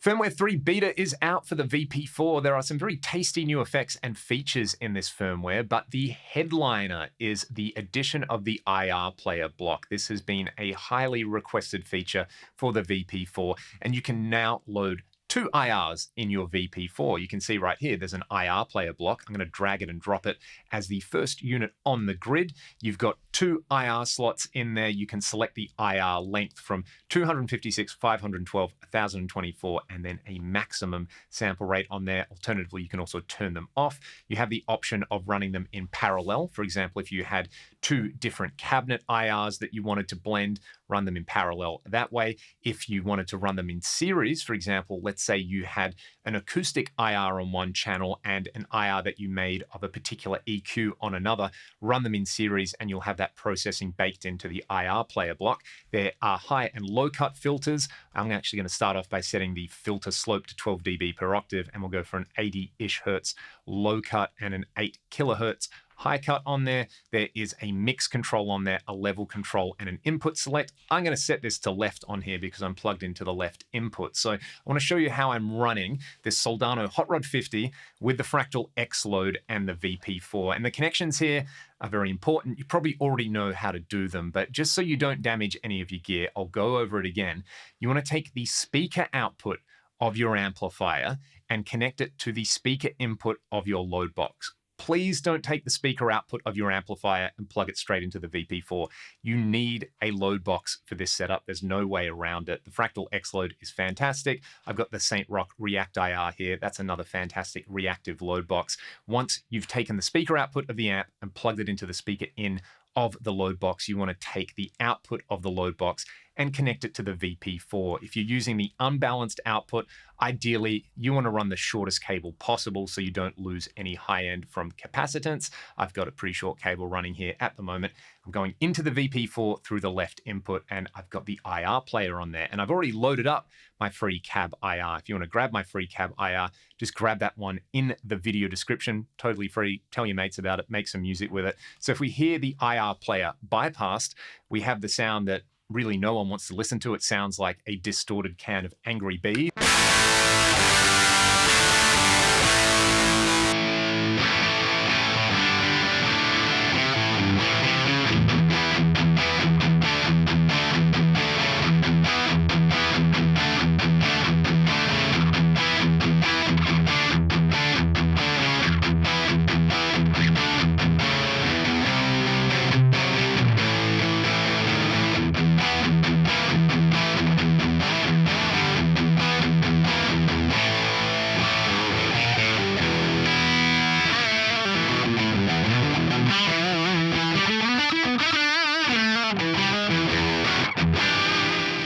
Firmware 3 Beta is out for the VP4. There are some very tasty new effects and features in this firmware, but the headliner is the addition of the IR player block. This has been a highly requested feature for the VP4, and you can now load two IRs in your VP4. You can see right here, there's an IR player block. I'm going to drag it and drop it as the first unit on the grid. You've got two IR slots in there. You can select the IR length from 256, 512, 1024, and then a maximum sample rate on there. Alternatively, you can also turn them off. You have the option of running them in parallel. For example, if you had two different cabinet IRs that you wanted to blend, run them in parallel that way. If you wanted to run them in series, for example, let's say you had an acoustic IR on one channel and an IR that you made of a particular EQ on another, run them in series and you'll have that processing baked into the IR player block. There are high and low cut filters. I'm actually going to start off by setting the filter slope to 12 dB per octave, and we'll go for an 80-ish hertz low cut and an 8 kilohertz high cut on there. There is a mix control on there, a level control, and an input select. I'm going to set this to left on here because I'm plugged into the left input. So I want to show you how I'm running this Soldano Hot Rod 50 with the Fractal X Load and the VP4. And the connections here are very important. You probably already know how to do them, but just so you don't damage any of your gear, I'll go over it again. You want to take the speaker output of your amplifier and connect it to the speaker input of your load box. Please don't take the speaker output of your amplifier and plug it straight into the VP4. You need a load box for this setup. There's no way around it. The Fractal X Load is fantastic. I've got the Saint Rock React IR here. That's another fantastic reactive load box. Once you've taken the speaker output of the amp and plugged it into the speaker in of the load box, you want to take the output of the load box and connect it to the VP4. If you're using the unbalanced output, ideally you want to run the shortest cable possible so you don't lose any high end from capacitance. I've got a pretty short cable running here at the moment. I'm going into the VP4 through the left input, and I've got the IR player on there, and I've already loaded up my free cab IR. If you want to grab my free cab IR, just grab that one in the video description. Totally free. Tell your mates about it. Make some music with it. So if we hear the IR player bypassed, we have the sound that really no one wants to listen to. It sounds like a distorted can of Angry Bee.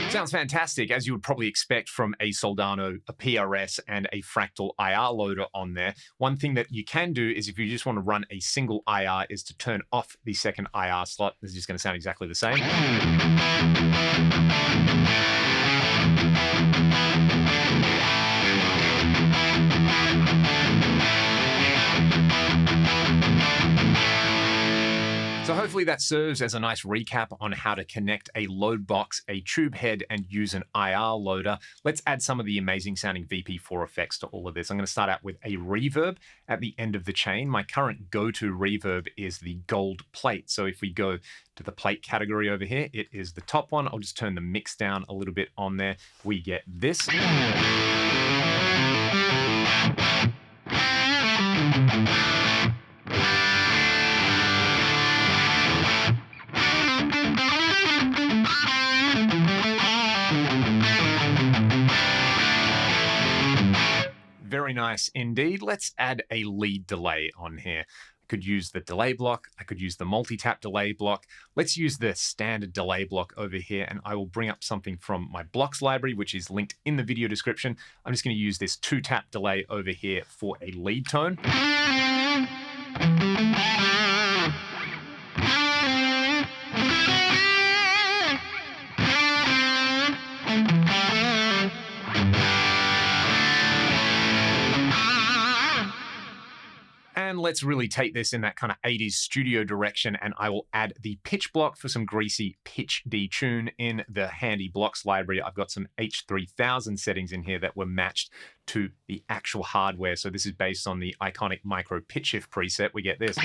Sounds fantastic, as you would probably expect from a Soldano, a PRS, and a Fractal IR loader on there. One thing that you can do is if you just want to run a single IR is to turn off the second IR slot. This is just going to sound exactly the same. So hopefully that serves as a nice recap on how to connect a load box, a tube head, and use an IR loader. Let's add some of the amazing sounding VP4 effects to all of this. I'm going to start out with a reverb at the end of the chain. My current go-to reverb is the gold plate. So if we go to the plate category over here, it is the top one. I'll just turn the mix down a little bit on there. We get this. Very nice indeed. Let's add a lead delay on here. I could use the delay block. I could use the multi-tap delay block. Let's use the standard delay block over here, and I will bring up something from my blocks library, which is linked in the video description. I'm just going to use this 2-tap delay over here for a lead tone. let's really take this in that kind of 80s studio direction, and I will add the pitch block for some greasy pitch detune in the handy blocks library. I've got some H3000 settings in here that were matched to the actual hardware. So this is based on the iconic micro pitch shift preset. We get this.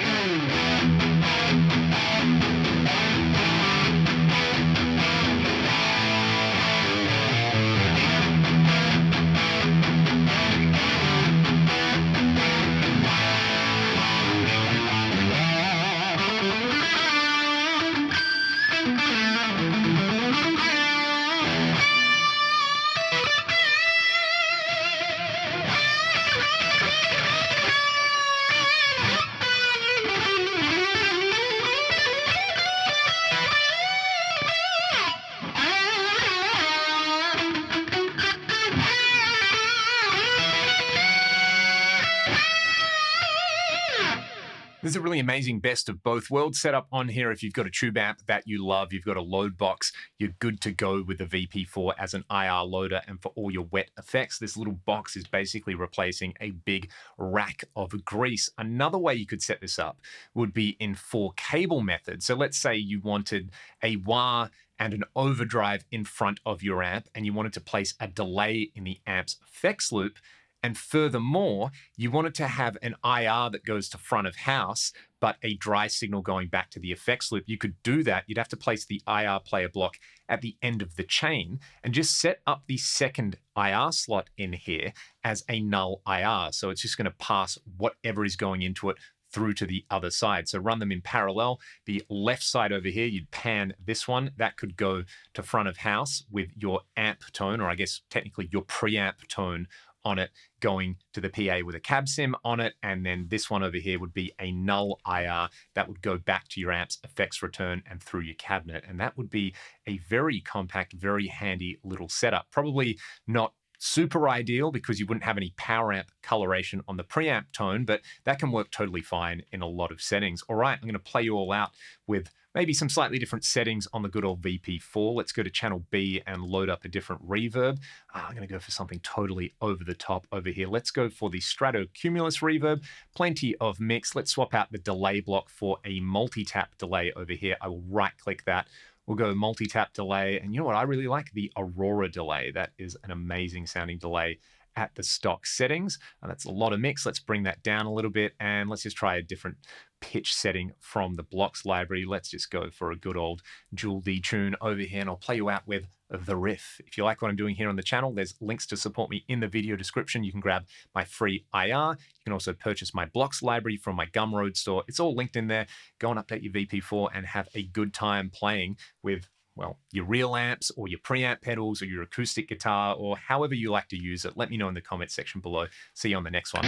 There's a really amazing best of both worlds setup on here. If you've got a tube amp that you love, you've got a load box, you're good to go with the VP4 as an IR loader. And for all your wet effects, this little box is basically replacing a big rack of grease. Another way you could set this up would be in 4-cable method. So let's say you wanted a wah and an overdrive in front of your amp, and you wanted to place a delay in the amp's effects loop. And furthermore, you wanted to have an IR that goes to front of house, but a dry signal going back to the effects loop. You could do that. You'd have to place the IR player block at the end of the chain and just set up the second IR slot in here as a null IR. So it's just going to pass whatever is going into it through to the other side. So run them in parallel. The left side over here, you'd pan this one. That could go to front of house with your amp tone, or I guess technically your preamp tone on it, going to the PA with a cab sim on it. And then this one over here would be a null IR that would go back to your amp's effects return and through your cabinet. And that would be a very compact, very handy little setup. Probably not super ideal because you wouldn't have any power amp coloration on the preamp tone, but that can work totally fine in a lot of settings. All right, I'm going to play you all out with maybe some slightly different settings on the good old VP4. Let's go to channel B and load up a different reverb. I'm going to go for something totally over the top over here. Let's go for the Strato Cumulus reverb. Plenty of mix. Let's swap out the delay block for a multi-tap delay over here. I will right-click that. We'll go multi-tap delay. And you know what? I really like the Aurora delay. That is an amazing sounding delay at the stock settings. And that's a lot of mix. Let's bring that down a little bit. And let's just try a different pitch setting from the blocks library. Let's just go for a good old dual detune over here. And I'll play you out with the riff. If you like what I'm doing here on the channel, there's links to support me in the video description. You can grab my free IR. You can also purchase my blocks library from my Gumroad store. It's all linked in there. Go and update your VP4 and have a good time playing with, well, your real amps or your preamp pedals or your acoustic guitar or however you like to use it. Let me know in the comment section below. See you on the next one.